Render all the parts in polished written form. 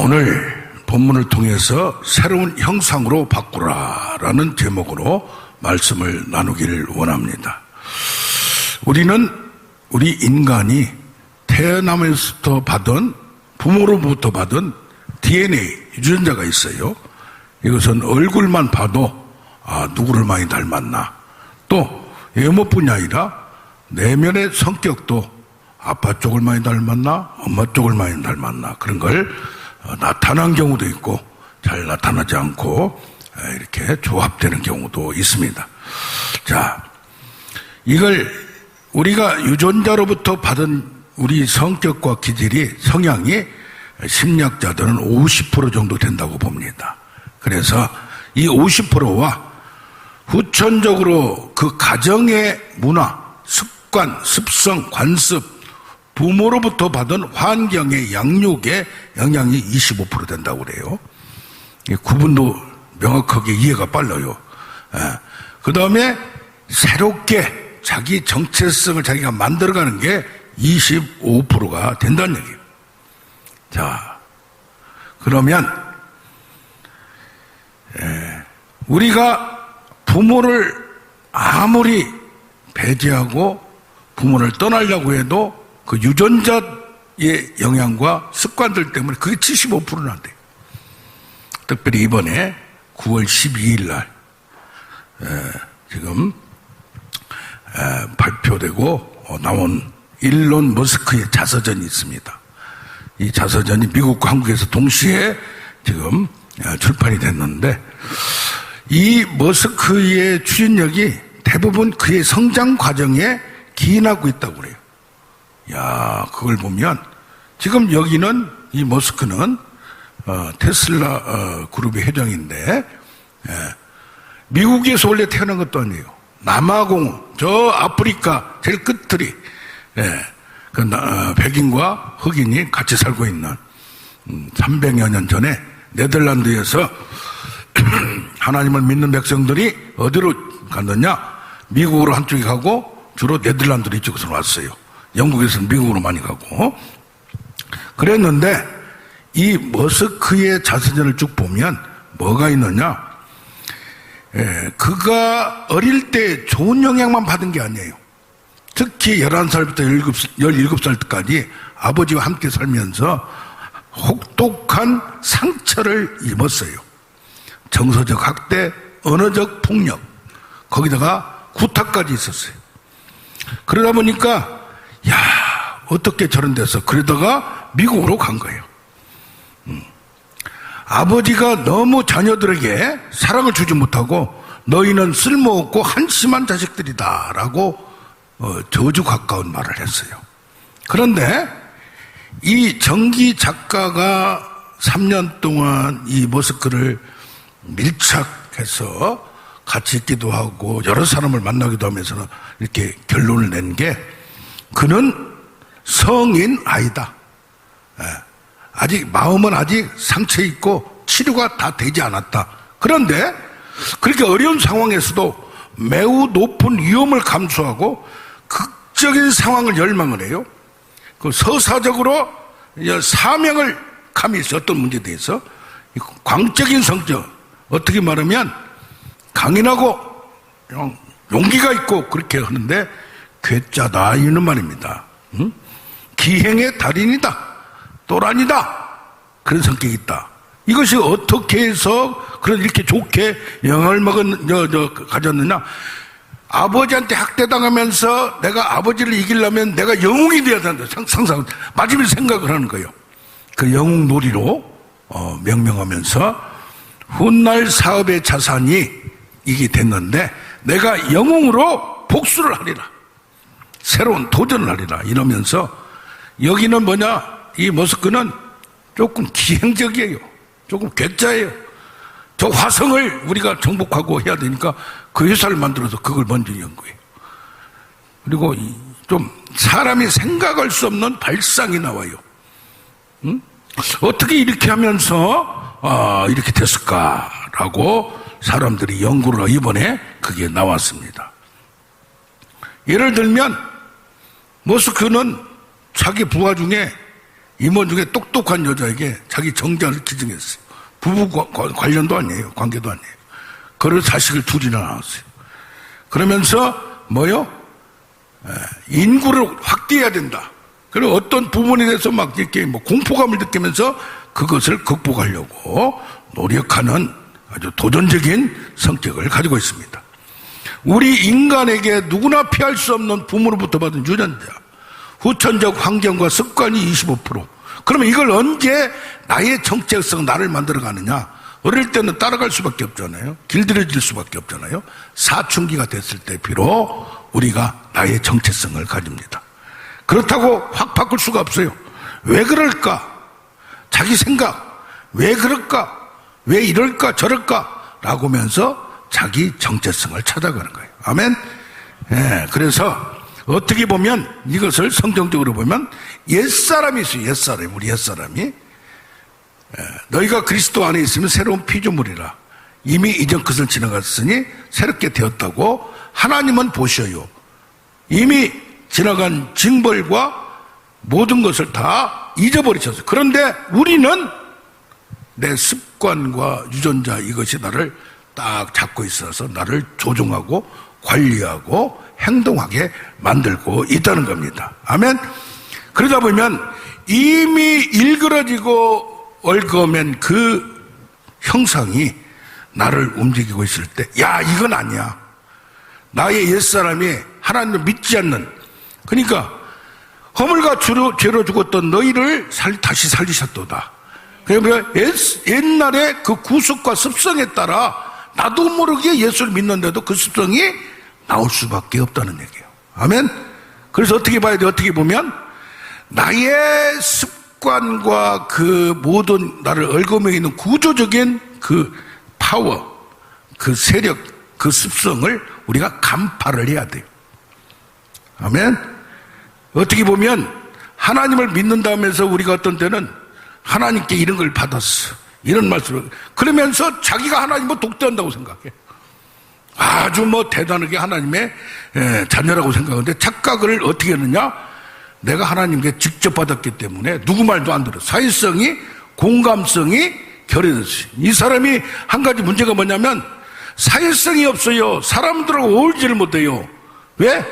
오늘 본문을 통해서 새로운 형상으로 바꾸라라는 제목으로 말씀을 나누기를 원합니다. 우리 인간이 태어나면서부터 받은, 부모로부터 받은 DNA 유전자가 있어요. 이것은 얼굴만 봐도 누구를 많이 닮았나, 또 외모뿐이 아니라 내면의 성격도 아빠 쪽을 많이 닮았나 엄마 쪽을 많이 닮았나, 그런 걸 나타난 경우도 있고 잘 나타나지 않고 이렇게 조합되는 경우도 있습니다. 자, 이걸 우리가 유전자로부터 받은 우리 성격과 기질이, 성향이 심리학자들은 50% 정도 된다고 봅니다. 그래서 이 50%와 후천적으로 그 가정의 문화, 습관, 습성, 관습, 부모로부터 받은 환경의 양육의 영향이 25% 된다고 그래요. 구분도 명확하게 이해가 빨라요. 그 다음에 새롭게 자기 정체성을 자기가 만들어가는 게 25%가 된다는 얘기예요. 자, 그러면 우리가 부모를 아무리 배제하고 부모를 떠나려고 해도 그 유전자의 영향과 습관들 때문에 그게 75%는 안 돼요. 특별히 이번에 9월 12일 날 지금 발표되고 나온 일론 머스크의 자서전이 있습니다. 이 자서전이 미국과 한국에서 동시에 지금 출판이 됐는데, 이 머스크의 추진력이 대부분 그의 성장 과정에 기인하고 있다고 그래요. 야, 그걸 보면 지금 여기는 이 머스크는 테슬라 그룹의 회장인데, 미국에서 원래 태어난 것도 아니에요. 남아공, 저 아프리카 제일 끝들이 백인과 흑인이 같이 살고 있는 300여 년 전에 네덜란드에서 하나님을 믿는 백성들이 어디로 갔느냐? 미국으로 한쪽에 가고 주로 네덜란드로 이쪽에서 왔어요. 영국에서는 미국으로 많이 가고. 그랬는데 이 머스크의 자서전을 쭉 보면 뭐가 있느냐? 그가 어릴 때 좋은 영향만 받은 게 아니에요. 특히 11살부터 17살 때까지 아버지와 함께 살면서 혹독한 상처를 입었어요. 정서적 학대, 언어적 폭력, 거기다가 구타까지 있었어요. 그러다 보니까 야, 어떻게 저런 데서, 그러다가 미국으로 간 거예요. 아버지가 너무 자녀들에게 사랑을 주지 못하고 너희는 쓸모없고 한심한 자식들이다 라고 저주 가까운 말을 했어요. 그런데 이 정기 작가가 3년 동안 이 머스크를 밀착해서 같이 있기도 하고 여러 사람을 만나기도 하면서 이렇게 결론을 낸 게, 그는 성인 아이다. 아직 마음은 아직 상처 있고 치료가 다 되지 않았다. 그런데 그렇게 어려운 상황에서도 매우 높은 위험을 감수하고 극적인 상황을 열망을 해요. 그 서사적으로 사명을 감히 있어. 어떤 문제에 대해서 광적인 성격, 어떻게 말하면 강인하고 용기가 있고 그렇게 하는데 괴짜다 이런 말입니다. 기행의 달인이다, 또란이다, 그런 성격이 있다. 이것이 어떻게 해서 그런 이렇게 좋게 영향을 가졌느냐? 아버지한테 학대당하면서 내가 아버지를 이기려면 내가 영웅이 되어야 된다. 상상 맞으면 생각을 하는 거예요. 그 영웅 놀이로 명명하면서 훗날 사업의 자산이 이게 됐는데 내가 영웅으로 복수를 하리라, 새로운 도전을 하리라 이러면서, 여기는 뭐냐? 이 머스크는 조금 기행적이에요. 조금 괴짜예요. 저 화성을 우리가 정복하고 해야 되니까 그 회사를 만들어서 그걸 먼저 연구해요. 그리고 좀 사람이 생각할 수 없는 발상이 나와요. 어떻게 이렇게 하면서 이렇게 됐을까라고 사람들이 연구를 이번에 그게 나왔습니다. 예를 들면 머스크는 자기 부하 중에 임원 중에 똑똑한 여자에게 자기 정자를 기증했어요. 부부 관련도 아니에요. 관계도 아니에요. 그래서 자식을 둘이나 낳았어요. 그러면서 뭐요? 인구를 확대해야 된다. 그리고 어떤 부분에 대해서 막 이렇게 뭐 공포감을 느끼면서 그것을 극복하려고 노력하는 아주 도전적인 성격을 가지고 있습니다. 우리 인간에게 누구나 피할 수 없는 부모로부터 받은 유전자, 후천적 환경과 습관이 25%. 그러면 이걸 언제 나의 정체성, 나를 만들어가느냐? 어릴 때는 따라갈 수밖에 없잖아요. 길들여질 수밖에 없잖아요. 사춘기가 됐을 때 비로 우리가 나의 정체성을 가집니다. 그렇다고 확 바꿀 수가 없어요. 왜 그럴까? 자기 생각, 왜 그럴까? 왜 이럴까? 저럴까? 라고 하면서 자기 정체성을 찾아가는 거예요. 아멘? 예, 그래서 어떻게 보면 이것을 성경적으로 보면 옛사람이 있어요. 옛사람, 우리 옛사람이. 너희가 그리스도 안에 있으면 새로운 피조물이라. 이미 이전 것을 지나갔으니 새롭게 되었다고 하나님은 보셔요. 이미 지나간 징벌과 모든 것을 다 잊어버리셨어요. 그런데 우리는 내 습관과 유전자 이것이 나를 딱 잡고 있어서 나를 조종하고 관리하고 행동하게 만들고 있다는 겁니다. 아멘. 그러다 보면 이미 일그러지고 얽어맨 그 형상이 나를 움직이고 있을 때, 야, 이건 아니야. 나의 옛사람이 하나님을 믿지 않는, 그러니까 허물과 죄로 죽었던 너희를 다시 살리셨도다. 그러면 옛날에 그 구속과 습성에 따라 나도 모르게 예수를 믿는데도 그 습성이 나올 수밖에 없다는 얘기예요. 아멘. 그래서 어떻게 봐야 돼? 어떻게 보면 나의 습관과 그 모든 나를 얽어매고 있는 구조적인 그 파워, 그 세력, 그 습성을 우리가 간파를 해야 돼요. 아멘. 어떻게 보면 하나님을 믿는다면서 우리가 어떤 때는 하나님께 이런 걸 받았어, 이런 말씀을 그러면서 자기가 하나님을 독대한다고 생각해. 아주 뭐 대단하게 하나님의 자녀라고 생각하는데 착각을 어떻게 했느냐? 내가 하나님께 직접 받았기 때문에 누구 말도 안 들어. 사회성이, 공감성이 결여됐어요. 이 사람이 한 가지 문제가 뭐냐면 사회성이 없어요. 사람들하고 어울리지를 못해요. 왜?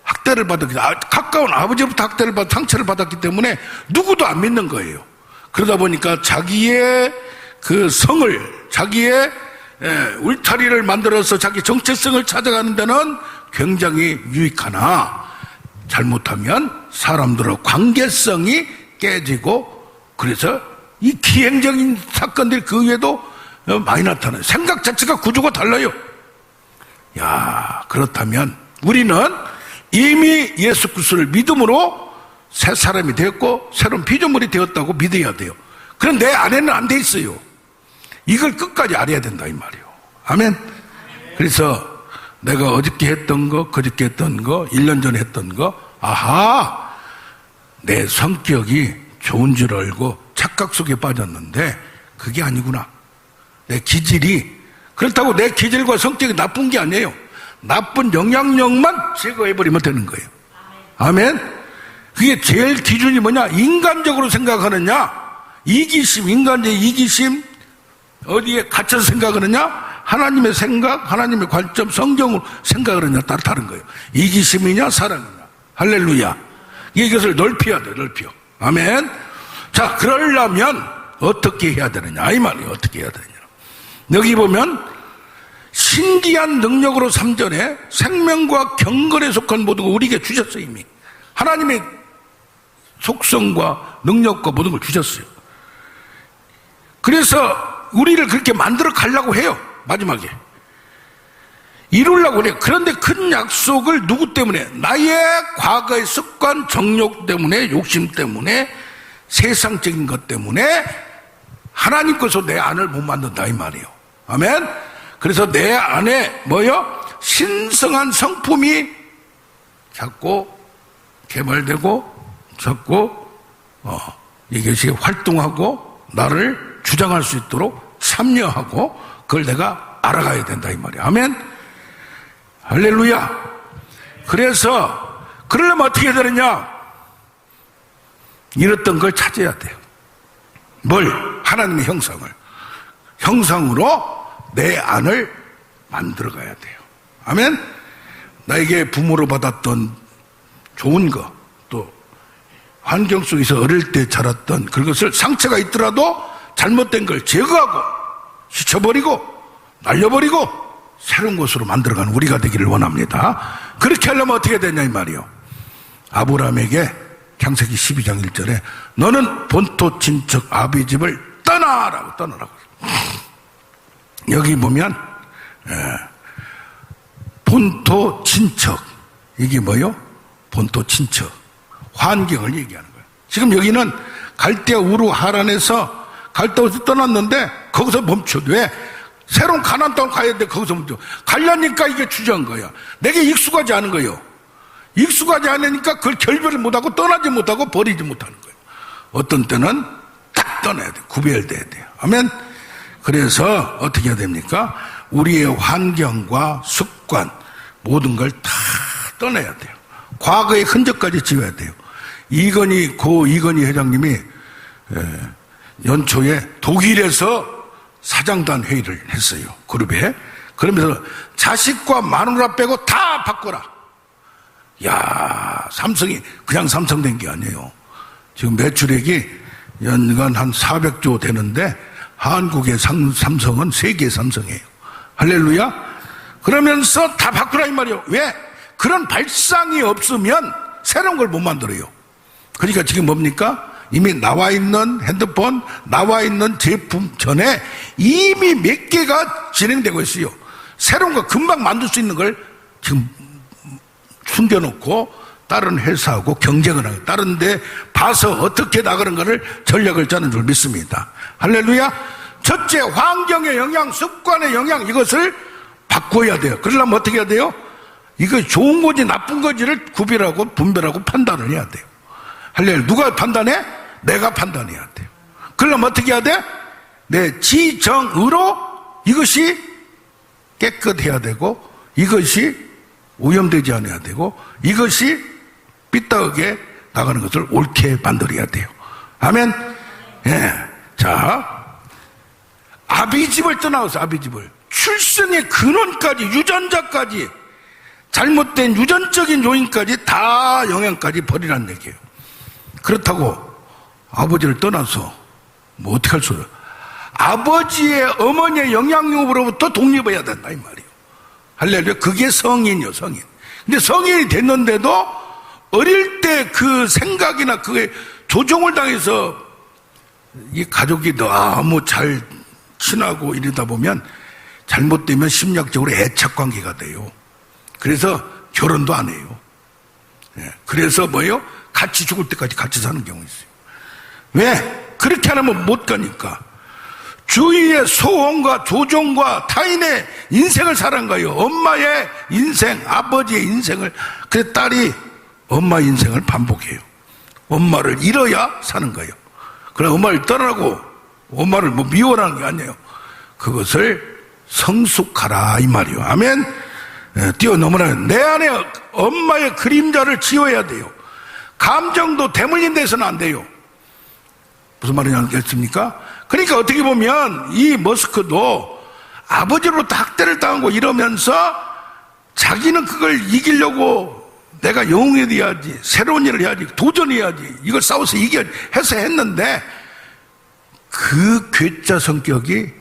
학대를 받았기 때문에, 가까운 아버지부터 학대를 받아 상처를 받았기 때문에 누구도 안 믿는 거예요. 그러다 보니까 자기의 그 성을, 자기의 울타리를 만들어서 자기 정체성을 찾아가는 데는 굉장히 유익하나 잘못하면 사람들의 관계성이 깨지고, 그래서 이 기행적인 사건들이 그 외에도 많이 나타나요. 생각 자체가 구조가 달라요. 야, 그렇다면 우리는 이미 예수 그리스도를 믿음으로 새 사람이 되었고 새로운 피조물이 되었다고 믿어야 돼요. 그럼 내 안에는 안 돼 있어요. 이걸 끝까지 알아야 된다 이 말이에요. 아멘. 그래서 내가 어저께 했던 거, 그저께 했던 거, 1년 전에 했던 거, 아하, 내 성격이 좋은 줄 알고 착각 속에 빠졌는데 그게 아니구나. 내 기질이, 그렇다고 내 기질과 성격이 나쁜 게 아니에요. 나쁜 영향력만 제거해버리면 되는 거예요. 아멘. 그게 제일 기준이 뭐냐? 인간적으로 생각하느냐, 이기심, 인간의 이기심, 어디에 갇혀서 생각하느냐, 하나님의 생각, 하나님의 관점, 성경으로 생각하느냐 따라 다른 거예요. 이기심이냐 사랑이냐. 할렐루야. 이것을 넓혀야 돼, 넓혀. 아멘. 자, 그러려면 어떻게 해야 되느냐 이 말이에요. 어떻게 해야 되느냐. 여기 보면 신기한 능력으로 3절에 생명과 경건에 속한 모든 걸 우리에게 주셨어요. 이미 하나님의 속성과 능력과 모든 걸 주셨어요. 그래서 우리를 그렇게 만들어 가려고 해요. 마지막에 이루려고 해요. 그런데 큰 약속을 누구 때문에? 나의 과거의 습관, 정욕 때문에, 욕심 때문에, 세상적인 것 때문에 하나님 것으로 내 안을 못 만든다 이 말이에요. 아멘. 그래서 내 안에 뭐요? 신성한 성품이 자꾸 개발되고 자꾸 이것이 활동하고 나를 주장할 수 있도록 참여하고 그걸 내가 알아가야 된다 이 말이야. 아멘. 할렐루야. 그래서 그러려면 어떻게 해야 되느냐? 잃었던 걸 찾아야 돼요. 뭘? 하나님의 형상으로 내 안을 만들어가야 돼요. 아멘? 나에게 부모로 받았던 좋은 거, 또 환경 속에서 어릴 때 자랐던 그것을 상처가 있더라도 잘못된 걸 제거하고 씻어버리고 날려버리고 새로운 것으로 만들어가는 우리가 되기를 원합니다. 그렇게 하려면 어떻게 되냐 이 말이요. 아브라함에게 창세기 12장 1절에 너는 본토 친척 아비 집을 떠나라고. 여기 보면 본토 친척, 이게 뭐요? 본토 친척, 환경을 얘기하는 거예요. 지금 여기는 갈대아 우르 하란에서 갈대아에서 떠났는데 거기서 멈춰도 왜? 새로운 가나안 땅을 가야 돼. 거기서 멈춰. 가려니까 이게 주저한 거야. 내게 익숙하지 않은 거예요. 익숙하지 않으니까 그걸 결별을 못하고 떠나지 못하고 버리지 못하는 거예요. 어떤 때는 딱 떠나야 돼요. 구별돼야 돼요. 아멘. 그래서 어떻게 해야 됩니까? 우리의 환경과 습관 모든 걸 다 떠나야 돼요. 과거의 흔적까지 지워야 돼요. 고 이건희 회장님이 연초에 독일에서 사장단 회의를 했어요. 그룹에. 그러면서 자식과 마누라 빼고 다 바꿔라. 야, 삼성이 그냥 삼성 된 게 아니에요. 지금 매출액이 연간 한 400조 되는데 한국의 삼성은 세계 삼성이에요. 할렐루야. 그러면서 다 바꾸라 이 말이에요. 왜? 그런 발상이 없으면 새로운 걸 못 만들어요. 그러니까 지금 뭡니까? 이미 나와 있는 핸드폰, 나와 있는 제품 전에 이미 몇 개가 진행되고 있어요. 새로운 거 금방 만들 수 있는 걸 지금 숨겨놓고 다른 회사하고 경쟁을 하고 다른 데 봐서 어떻게 나가는 거를 전략을 짜는 줄 믿습니다. 할렐루야. 첫째, 환경의 영향, 습관의 영향, 이것을 바꿔야 돼요. 그러려면 어떻게 해야 돼요? 이거 좋은 건지 나쁜 건지를 구별하고 분별하고 판단을 해야 돼요. 할렐루야. 누가 판단해? 내가 판단해야 돼요. 그러려면 어떻게 해야 돼? 내 지정으로 이것이 깨끗해야 되고 이것이 오염되지 않아야 되고 이것이 삐딱하게 나가는 것을 옳게 만들어야 돼요. 아멘. 예. 자, 아비집을 떠나서 아비집을 출생의 근원까지 유전자까지 잘못된 유전적인 요인까지 다 영향까지 버리라는 얘기예요. 그렇다고 아버지를 떠나서 뭐 어떻게 할 수 없어요. 아버지의 어머니의 영향력으로부터 독립해야 된다 이 말이에요. 할렐루야. 그게 성인이요, 성인. 근데 성인이 됐는데도 어릴 때 그 생각이나 그게 조종을 당해서 이 가족이 너무 잘 친하고 이러다 보면 잘못되면 심리학적으로 애착 관계가 돼요. 그래서 결혼도 안 해요. 그래서 뭐예요? 같이 죽을 때까지 같이 사는 경우 있어요. 왜? 그렇게 안 하면 못 가니까. 주위의 소원과 조종과 타인의 인생을 사는 거예요. 엄마의 인생, 아버지의 인생을. 그래서 딸이 엄마 인생을 반복해요. 엄마를 잃어야 사는 거예요. 그래서 엄마를 떠나고 엄마를 뭐 미워라는 게 아니에요. 그것을 성숙하라 이 말이에요. 아멘. 뛰어넘으라. 내 안에 엄마의 그림자를 지워야 돼요. 감정도 대물림 돼서는 안 돼요. 무슨 말인지 알겠습니까? 그러니까 어떻게 보면 이 머스크도 아버지로부터 학대를 당하고 이러면서 자기는 그걸 이기려고 내가 영웅이 돼야지, 새로운 일을 해야지, 도전해야지, 이걸 싸워서 이겨야지 해서 했는데 그 괴짜 성격이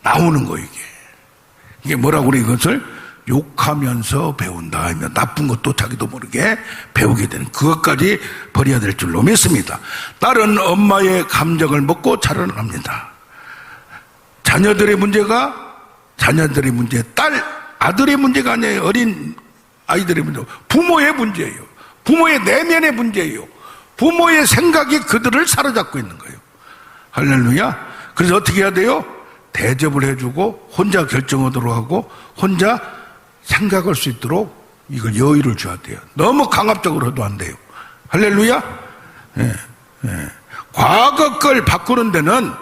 나오는 거예요. 이게 뭐라고 그래? 이것을 욕하면서 배운다 하면 나쁜 것도 자기도 모르게 배우게 되는 그것까지 버려야 될 줄로 믿습니다. 딸은 엄마의 감정을 먹고 자라납니다. 자녀들의 문제가 자녀들의 문제, 아들의 문제가 아니에요. 어린 아이들의 문제, 부모의 문제예요. 부모의 내면의 문제예요. 부모의 생각이 그들을 사로잡고 있는 거예요. 할렐루야. 그래서 어떻게 해야 돼요? 대접을 해주고 혼자 결정하도록 하고 혼자 생각할 수 있도록 이걸 여유를 줘야 돼요. 너무 강압적으로 해도 안 돼요. 할렐루야. 예, 예. 과거 걸 바꾸는 데는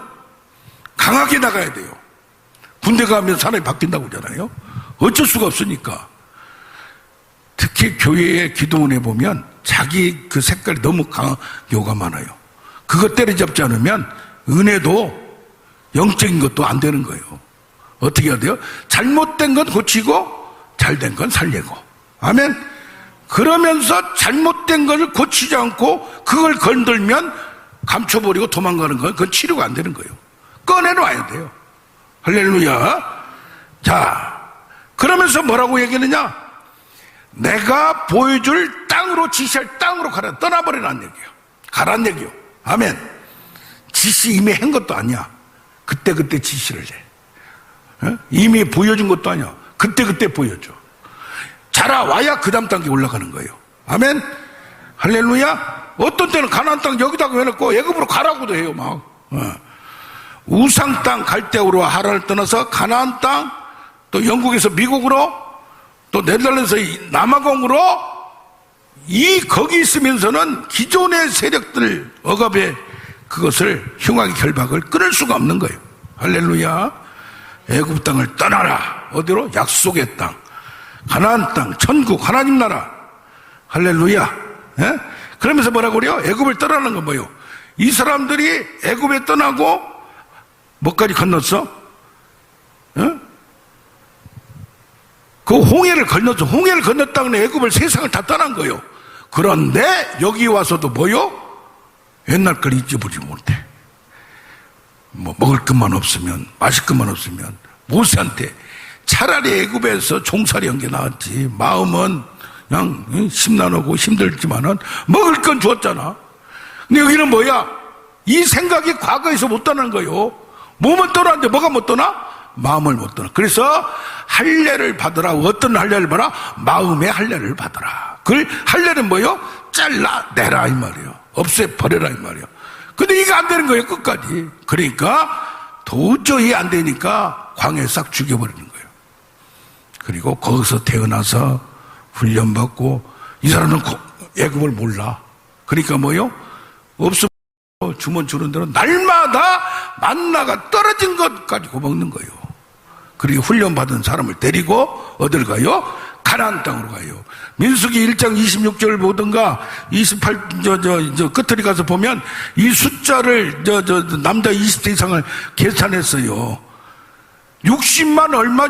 강하게 나가야 돼요. 군대 가면 사람이 바뀐다고 하잖아요. 어쩔 수가 없으니까. 특히 교회의 기도원에 보면 자기 그 색깔이 너무 강한 경우가 많아요. 그것 때려잡지 않으면 은혜도 영적인 것도 안 되는 거예요. 어떻게 해야 돼요? 잘못된 건 고치고 잘된 건 살리고. 아멘. 그러면서 잘못된 것을 고치지 않고 그걸 건들면 감춰버리고 도망가는 건 그건 치료가 안 되는 거예요. 꺼내놔야 돼요. 할렐루야. 자, 그러면서 뭐라고 얘기하느냐? 내가 보여줄 땅으로, 지시할 땅으로 가라. 떠나버리라는 얘기예요. 가라는 얘기요. 아멘. 지시 이미 한 것도 아니야. 그때그때 지시를 해. 이미 보여준 것도 아니야. 그때그때 보여줘. 자라와야 그 다음 단계 올라가는 거예요. 아멘. 할렐루야. 어떤 때는 가나안 땅 여기다가 해놓고 애굽으로 가라고도 해요. 막 우상 땅 갈대우로 하란을 떠나서 가나안 땅, 또 영국에서 미국으로, 또 네덜란드에서 남아공으로, 거기 있으면서는 기존의 세력들 억압의 그것을 흉악의 결박을 끊을 수가 없는 거예요. 할렐루야. 애굽 땅을 떠나라. 어디로? 약속의 땅, 가나안 땅, 천국, 하나님 나라. 할렐루야. 예? 그러면서 뭐라고 그래요? 애굽을 떠나는 건 뭐예요? 이 사람들이 애굽에 떠나고 뭐까지 건넜어? 예? 그 홍해를 건넜어. 홍해를 건넜다고 애굽을, 세상을 다 떠난 거예요. 그런데 여기 와서도 뭐요? 옛날 걸 잊어버리지 못해. 뭐 먹을 것만 없으면, 마실 것만 없으면 모세한테 차라리 애굽에서 종살이 한 게 나았지. 마음은 그냥 심란하고 힘들지만은 먹을 건 주었잖아. 근데 여기는 뭐야? 이 생각이 과거에서 못 떠나는 거예요. 몸은 떠나는데 뭐가 못 떠나? 마음을 못 떠나. 그래서 할례를 받으라. 어떤 할례를 받아? 마음의 할례를 받으라. 그 할례는 뭐예요? 잘라내라 이 말이에요. 없애버려라 이 말이에요. 근데 이게 안 되는 거예요, 끝까지. 그러니까 도저히 안 되니까 광야에 싹 죽여버리는 거예요. 그리고 거기서 태어나서 훈련받고, 이 사람은 애굽을 몰라. 그러니까 뭐요? 없으면 주면 주는 대로 날마다 만나가 떨어진 것 가지고 먹는 거예요. 그리고 훈련받은 사람을 데리고 어딜 가요? 가나안 땅으로 가요. 민수기 1장 26절 보든가 28 끝에 가서 보면 이 숫자를 남자 20대 이상을 계산했어요. 60만 얼마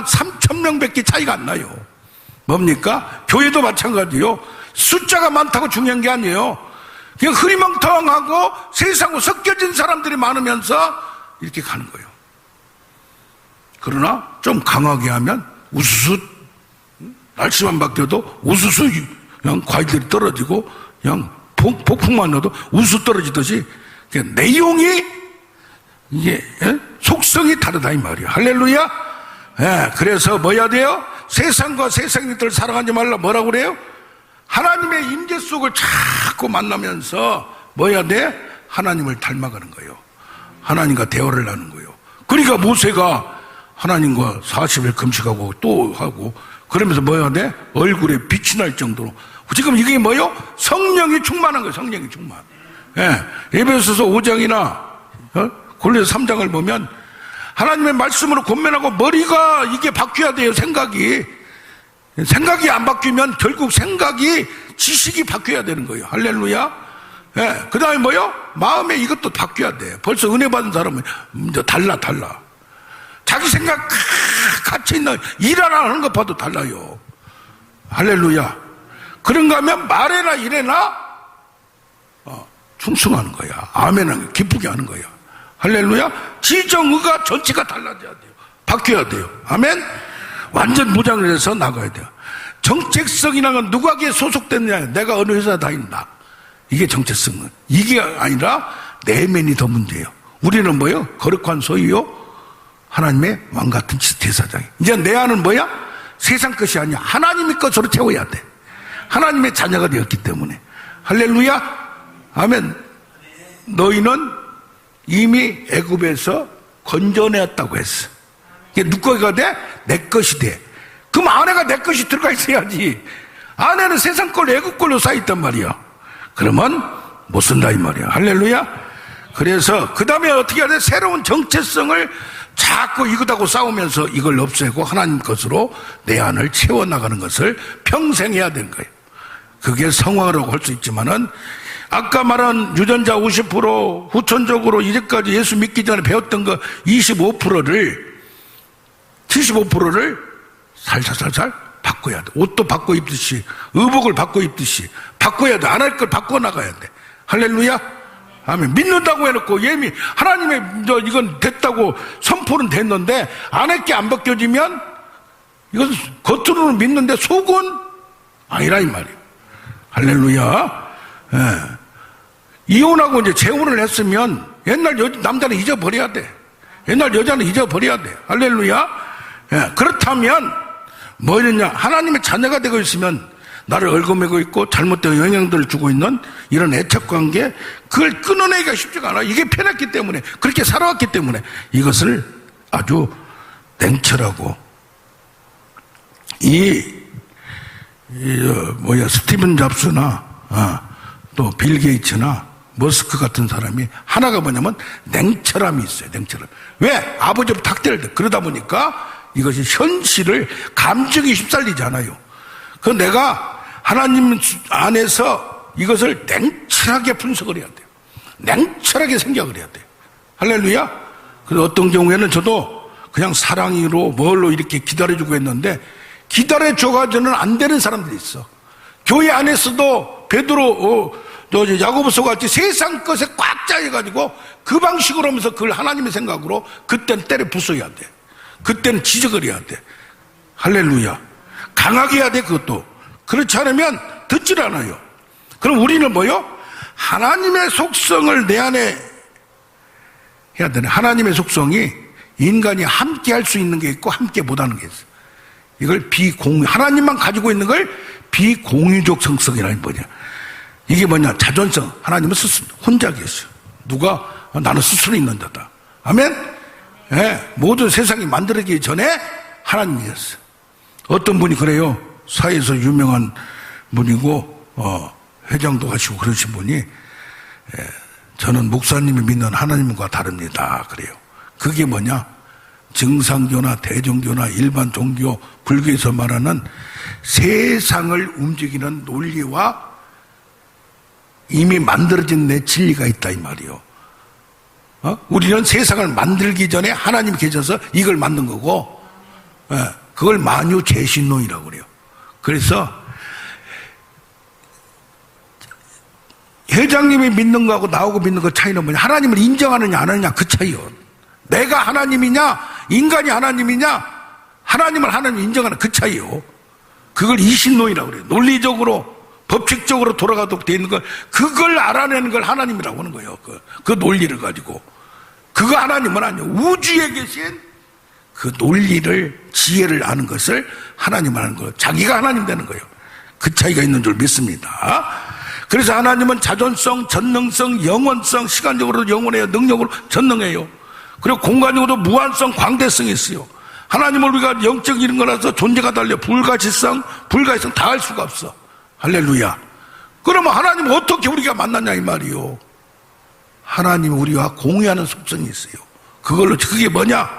3,000명밖에 차이가 안 나요. 뭡니까? 교회도 마찬가지요. 숫자가 많다고 중요한 게 아니에요. 그냥 흐리멍텅하고 세상과 섞여진 사람들이 많으면서 이렇게 가는 거예요. 그러나 좀 강하게 하면 우수수, 날씨만 바뀌어도 우수수 그냥 과일들이 떨어지고, 그냥 폭풍만 넣어도 우수 떨어지듯이 내용이, 이게 속성이 다르다 이 말이에요. 할렐루야. 그래서 뭐 해야 돼요? 세상과 세상인들 사랑하지 말라. 뭐라고 그래요? 하나님의 임재 속을 자꾸 만나면서 뭐 해야 돼? 하나님을 닮아가는 거예요. 하나님과 대화를 나누는 거예요. 그러니까 모세가 하나님과 40일 금식하고 또 하고, 그러면서 뭐 해야 돼? 얼굴에 빛이 날 정도로. 지금 이게 뭐예요? 성령이 충만한 거예요. 성령이 충만. 에베소서 5장이나 골로새 3장을 보면 하나님의 말씀으로 권면하고 머리가 이게 바뀌어야 돼요. 생각이 안 바뀌면 결국 생각이, 지식이 바뀌어야 되는 거예요. 할렐루야. 그 다음에 뭐요? 마음에 이것도 바뀌어야 돼. 벌써 은혜 받은 사람은 달라. 자기 생각 같이 있는 일하나 하는 것 봐도 달라요. 할렐루야. 그런가 하면 말해나 이래나 충성하는 거야. 아멘하는, 기쁘게 하는 거야. 할렐루야. 지정의가 전체가 달라져야 돼요. 바뀌어야 돼요. 아멘. 완전 무장을 해서 나가야 돼요. 정체성이라는 건 누구에게 소속됐냐, 내가 어느 회사 다닌다, 이게 정체성은. 이게 아니라 내면이 더 문제예요. 우리는 뭐예요? 거룩한 소유요, 하나님의 왕같은 대사장이. 이제 내 안은 뭐야? 세상 것이 아니야. 하나님의 것으로 채워야 돼. 하나님의 자녀가 되었기 때문에. 할렐루야. 아멘. 너희는 이미 애굽에서 건져내었다고 했어. 이게 누구가 돼? 내 것이 돼. 그럼 아내가 내 것이 들어가 있어야지. 아내는 세상 걸로 애굽 걸로 쌓여있단 말이야. 그러면 못 쓴다 이 말이야. 할렐루야. 그래서 그 다음에 어떻게 해야 돼? 새로운 정체성을 자꾸 이것하고 싸우면서 이걸 없애고 하나님 것으로 내 안을 채워나가는 것을 평생 해야 되는 거예요. 그게 성화라고 할 수 있지만은 아까 말한 유전자 50% 후천적으로 이제까지 예수 믿기 전에 배웠던 거 75%를 75%를 살살살살 바꿔야 돼. 옷도 바꿔 입듯이, 의복을 바꿔 입듯이 바꿔야 돼. 안 할 걸 바꿔 나가야 돼. 할렐루야. 아멘. 믿는다고 해놓고 하나님의 이건 됐다고 선포는 됐는데 안에 게 안 바뀌어지면 이건 겉으로는 믿는데 속은 아니라 이 말이에요. 할렐루야. 예. 이혼하고 이제 재혼을 했으면 옛날 남자는 잊어버려야 돼. 옛날 여자는 잊어버려야 돼. 할렐루야. 예. 그렇다면 뭐였냐? 하나님의 자녀가 되고 있으면 나를 얽어매고 있고 잘못된 영향들을 주고 있는 이런 애착관계, 그걸 끊어내기가 쉽지가 않아. 이게 편했기 때문에, 그렇게 살아왔기 때문에 이것을 아주 냉철하고 스티븐 잡스나 또 빌 게이츠나 머스크 같은 사람이 하나가 뭐냐면 냉철함이 있어요. 냉철함. 왜? 아버지부터 학대를 돼. 그러다 보니까 이것이 현실을 감정이 휩쓸리지 않아요. 그 내가 하나님 안에서 이것을 냉철하게 분석을 해야 돼요. 냉철하게 생각을 해야 돼요. 할렐루야. 그래서 어떤 경우에는 저도 그냥 사랑으로 뭘로 이렇게 기다려주고 했는데 기다려줘가지고는 안 되는 사람들이 있어. 교회 안에서도 베드로 야고보서 같이 세상 것에 꽉 짜여가지고 그 방식으로 하면서 그걸 하나님의 생각으로 그때는 때려 부숴야 돼. 그때는 지적을 해야 돼. 할렐루야. 강하게 해야 돼. 그것도. 그렇지 않으면 듣질 않아요. 그럼 우리는 뭐요? 하나님의 속성을 내 안에 해야 되네. 하나님의 속성이 인간이 함께 할 수 있는 게 있고 함께 못하는 게 있어. 이걸 하나님만 가지고 있는 걸 비공유적 성성이라는 뭐냐. 이게 뭐냐? 자존성. 하나님은 스스로 혼자 계셔. 누가 나는 스스로 있는 자다. 아멘? 예, 모든 세상이 만들어지기 전에 하나님이었어. 어떤 분이 그래요. 사회에서 유명한 분이고 회장도 하시고 그러신 분이 저는 목사님이 믿는 하나님과 다릅니다. 그래요. 그게 뭐냐? 증상교나 대종교나 일반 종교, 불교에서 말하는 세상을 움직이는 논리와 이미 만들어진 내 진리가 있다 이 말이요. 우리는 세상을 만들기 전에 하나님이 계셔서 이걸 만든 거고, 그걸 만유재신론이라고 그래요. 그래서 회장님이 믿는 거하고 나하고 믿는 거 차이는 뭐냐? 하나님을 인정하느냐 안 하느냐 그 차이요. 내가 하나님이냐 인간이 하나님이냐, 하나님을 하나님 인정하는 그 차이요. 그걸 이신론이라고 그래요. 논리적으로 법칙적으로 돌아가도록 되어 있는 걸, 그걸 알아내는 걸 하나님이라고 하는 거예요. 그 논리를 가지고. 그거 하나님은 아니에요. 우주에 계신 그 논리를, 지혜를 아는 것을 하나님 하는 거예요. 자기가 하나님 되는 거예요. 그 차이가 있는 줄 믿습니다. 그래서 하나님은 자존성, 전능성, 영원성, 시간적으로도 영원해요. 능력으로 전능해요. 그리고 공간적으로도 무한성, 광대성이 있어요. 하나님을 우리가 영적 이런 거라서 존재가 달려 불가시성 다 할 수가 없어. 할렐루야. 그러면 하나님 어떻게 우리가 만났냐 이 말이요. 하나님은 우리와 공유하는 속성이 있어요. 그게 뭐냐?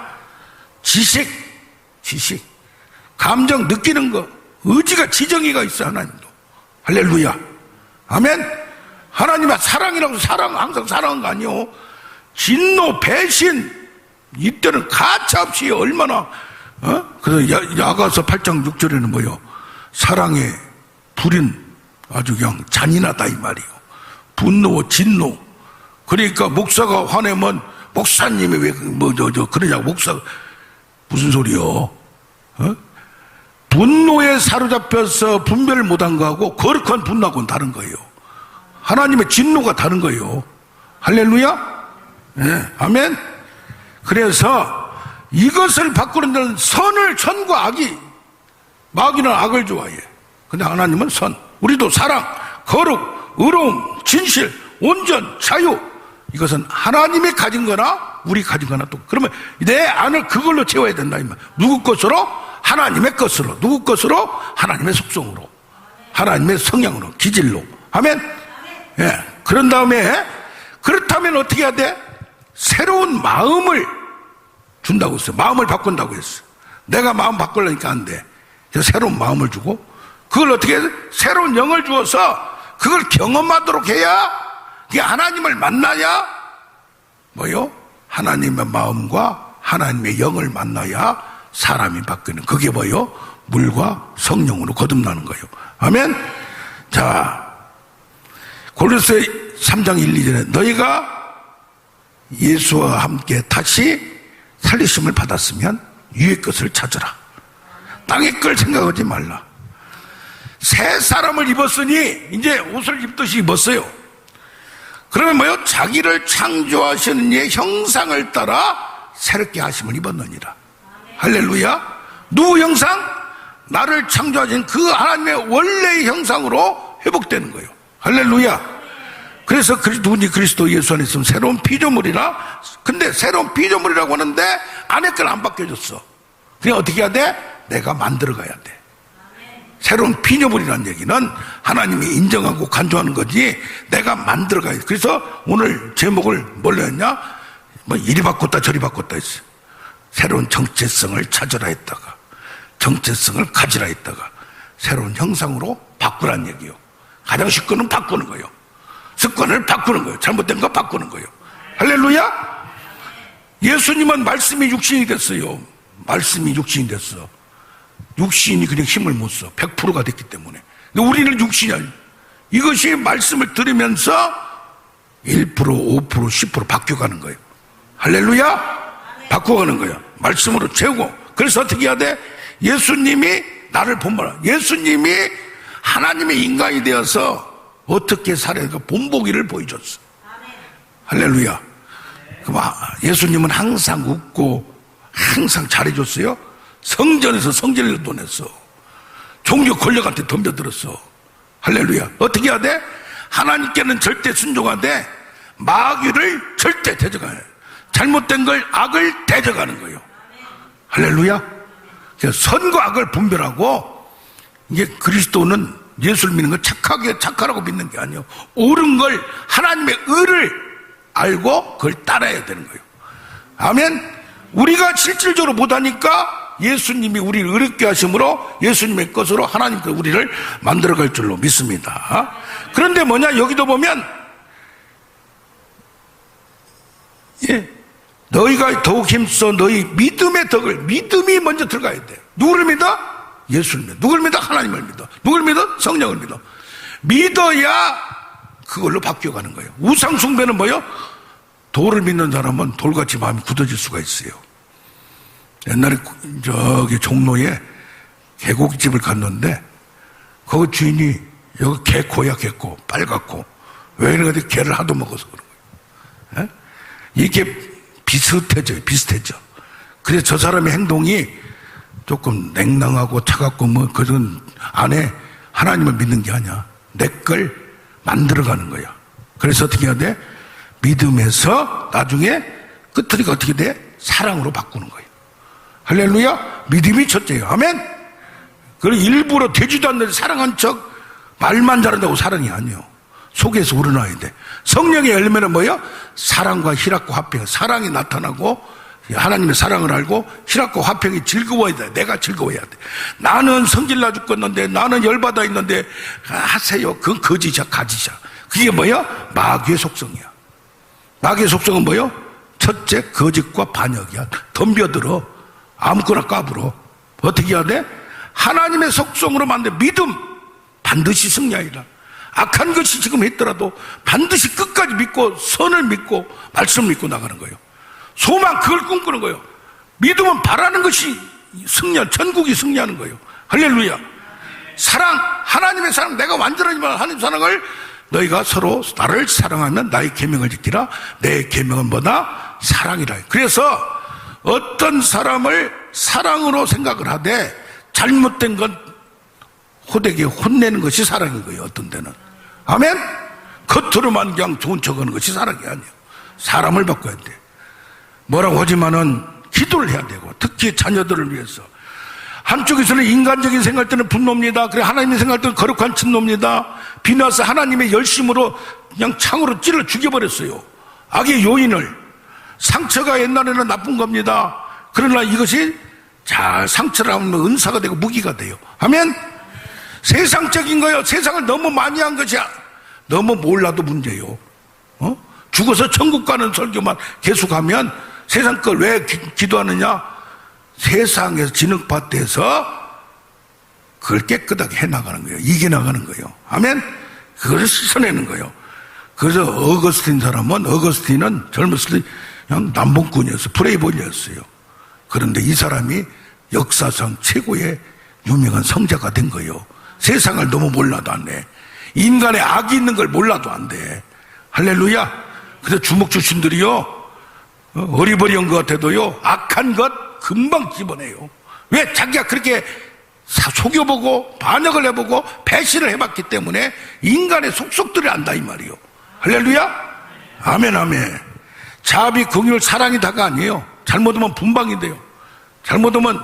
지식, 감정, 느끼는 거, 의지가, 지정의가 있어. 하나님도. 할렐루야. 아멘. 하나님은 사랑이라고, 항상 사랑한 거 아니요. 진노, 배신, 이때는 가차없이 얼마나, 그래서 야가서 8장 6절에는 뭐요? 사랑의 불인 아주 그냥 잔인하다 이 말이요. 분노, 진노. 그러니까 목사가 화내면 목사님이 왜 그러냐고. 목사 무슨 소리요? 분노에 사로잡혀서 분별을 못한 거하고 거룩한 분노하고는 다른 거예요. 하나님의 진노가 다른 거예요. 할렐루야. 네, 아멘. 그래서 이것을 바꾸는 데는 선과 악이, 마귀는 악을 좋아해. 근데 하나님은 선. 우리도 사랑, 거룩, 의로움, 진실, 온전, 자유. 이것은 하나님이 가진 거나 우리 가진 거나 또, 그러면 내 안을 그걸로 채워야 된다 이 말. 누구 것으로? 하나님의 것으로. 누구 것으로? 하나님의 속성으로, 하나님의 성향으로, 기질로. 아멘. 예. 그런 다음에 그렇다면 어떻게 해야 돼? 새로운 마음을 준다고 했어요. 마음을 바꾼다고 했어요. 내가 마음 바꾸려니까 안 돼. 그래서 새로운 마음을 주고, 그걸 어떻게 해야 돼? 새로운 영을 주어서 그걸 경험하도록 해야, 그게 하나님을 만나야 뭐요? 하나님의 마음과 하나님의 영을 만나야 사람이 바뀌는, 그게 뭐요? 물과 성령으로 거듭나는 거예요. 아멘. 자, 고린도서 3장 1, 2절에 너희가 예수와 함께 다시 살리심을 받았으면 위의 것을 찾으라. 땅의 걸 생각하지 말라. 새 사람을 입었으니 이제 옷을 입듯이 입었어요. 그러면 뭐요? 자기를 창조하시는 이의 형상을 따라 새롭게 하심을 입었느니라. 할렐루야. 누구 형상? 나를 창조하신 그 하나님의 원래의 형상으로 회복되는 거예요. 할렐루야. 그래서 누구니 그리스도 예수 안에 있으면 새로운 피조물이라. 근데 새로운 피조물이라고 하는데 안에 걸 안 바뀌어졌어. 그냥 어떻게 해야 돼? 내가 만들어 가야 돼. 새로운 피조물이라는 얘기는 하나님이 인정하고 간주하는 거지 내가 만들어 가야 돼. 그래서 오늘 제목을 뭘로 했냐? 뭐 이리 바꿨다 저리 바꿨다 했어요. 새로운 정체성을 찾으라 했다가, 정체성을 가지라 했다가, 새로운 형상으로 바꾸라는 얘기요. 가장 쉽은 건 바꾸는 거예요. 습관을 바꾸는 거예요. 잘못된 거 바꾸는 거예요. 할렐루야. 예수님은 말씀이 육신이 됐어요. 말씀이 육신이 됐어. 육신이 그냥 힘을 못 써. 100%가 됐기 때문에. 근데 우리는 육신이 아니에요. 이것이 말씀을 들으면서 1%, 5%, 10% 바뀌어가는 거예요. 할렐루야. 바꿔가는 거예요. 말씀으로 채우고. 그래서 어떻게 해야 돼? 예수님이 나를 본받아. 예수님이 하나님의 인간이 되어서 어떻게 살아야 그 본보기를 보여줬어. 할렐루야. 예수님은 항상 웃고 항상 잘해줬어요. 성전에서 성전을 보냈어. 종교 권력한테 덤벼들었어. 할렐루야. 어떻게 해야 돼? 하나님께는 절대 순종하되 마귀를 절대 대적하는, 잘못된 걸 악을 대적하는 거예요. 할렐루야. 선과 악을 분별하고, 이게 그리스도는 예수를 믿는 건 착하라고 믿는 게 아니에요. 옳은 걸, 하나님의 의를 알고 그걸 따라야 되는 거예요. 아멘. 우리가 실질적으로 못하니까 예수님이 우리를 의롭게 하심으로 예수님의 것으로 하나님께 우리를 만들어갈 줄로 믿습니다. 그런데 뭐냐, 여기도 보면 너희가 더욱 힘써 너희 믿음의 덕을, 믿음이 먼저 들어가야 돼. 누구를 믿어? 예수를 믿어. 누구를 믿어? 하나님을 믿어. 누구를 믿어? 성령을 믿어. 믿어야 그걸로 바뀌어가는 거예요. 우상 숭배는 뭐예요? 돌을 믿는 사람은 돌같이 마음이 굳어질 수가 있어요. 옛날에 저기 종로에 개고기집을 갔는데 거기 주인이 여기 개코야, 개코, 빨갛고. 왜 이러는데 개를 하도 먹어서 그런 거예요. 이게 비슷해져. 그래서 저 사람의 행동이 조금 냉랭하고 차갑고 뭐 그런 안에 하나님을 믿는 게 아니야. 내 걸 만들어가는 거야. 그래서 어떻게 해야 돼? 믿음에서 나중에 끝으로 어떻게 돼? 사랑으로 바꾸는 거예요. 할렐루야. 믿음이 첫째예요. 아멘. 그리고 일부러 되지도 않는데 사랑한 척 말만 잘한다고 사랑이 아니에요. 속에서 우러나야 돼. 성령의 열매는 뭐예요? 사랑과 희락과 화평. 사랑이 나타나고 하나님의 사랑을 알고 희락과 화평이 즐거워야 돼. 내가 즐거워야 돼. 나는 성질나 죽겠는데, 나는 열받아 있는데 하세요. 그건 거짓이야, 가짓이야. 그게 뭐야? 마귀의 속성이야. 마귀의 속성은 뭐예요? 첫째, 거짓과 반역이야. 덤벼들어. 아무거나 까불어. 어떻게 해야 돼? 하나님의 속성으로 만든 믿음, 반드시 승리하리라. 악한 것이 지금 했더라도 반드시 끝까지 믿고 선을 믿고 말씀을 믿고 나가는 거예요. 소망, 그걸 꿈꾸는 거예요. 믿음은 바라는 것이 승리한, 천국이 승리하는 거예요. 할렐루야. 사랑, 하나님의 사랑, 내가 완전하지만 하나님 사랑을 너희가 서로 나를 사랑하면 나의 계명을 지키라. 내 계명은 뭐다? 사랑이라. 그래서 어떤 사람을 사랑으로 생각을 하되 잘못된 건 호되게 혼내는 것이 사랑인 거예요. 어떤 데는. 아멘. 겉으로만 그냥 좋은 척하는 것이 사랑이 아니에요. 사람을 바꿔야 돼. 뭐라고 하지만은 기도를 해야 되고, 특히 자녀들을 위해서. 한쪽에서는 인간적인 생각할 때는 분노입니다. 그래, 하나님의 생각할 때는 거룩한 진노입니다. 비나서 하나님의 열심으로 그냥 창으로 찔러 죽여버렸어요. 악의 요인을. 상처가 옛날에는 나쁜 겁니다. 그러나 이것이 잘 상처를 하면 은사가 되고 무기가 돼요. 하면 세상적인 거요. 세상을 너무 많이 한 것이야. 너무 몰라도 문제요. 죽어서 천국 가는 설교만 계속하면 세상 걸 왜 기도하느냐? 세상에서 진흙밭에서 그걸 깨끗하게 해나가는 거예요. 이겨나가는 거예요. 하면 그걸 씻어내는 거예요. 그래서 어거스틴은 젊었을 때 그냥 남봉꾼이었어요. 플레이보이였어요. 그런데 이 사람이 역사상 최고의 유명한 성자가 된 거예요. 세상을 너무 몰라도 안 돼. 인간의 악이 있는 걸 몰라도 안 돼. 할렐루야. 그래서 주목 주신들이요, 어리버리한 것 같아도요, 악한 것 금방 집어내요. 왜? 자기가 그렇게 속여보고 반역을 해보고 배신을 해봤기 때문에 인간의 속속들을 안다 이 말이요. 할렐루야. 아멘 아멘. 자비, 긍휼, 사랑이 다가 아니에요. 잘못하면 분방이 돼요. 잘못하면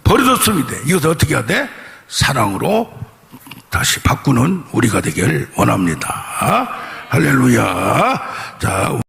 버려졌으면 돼. 이것을 어떻게 해야 돼? 사랑으로 다시 바꾸는 우리가 되길 원합니다. 할렐루야. 자.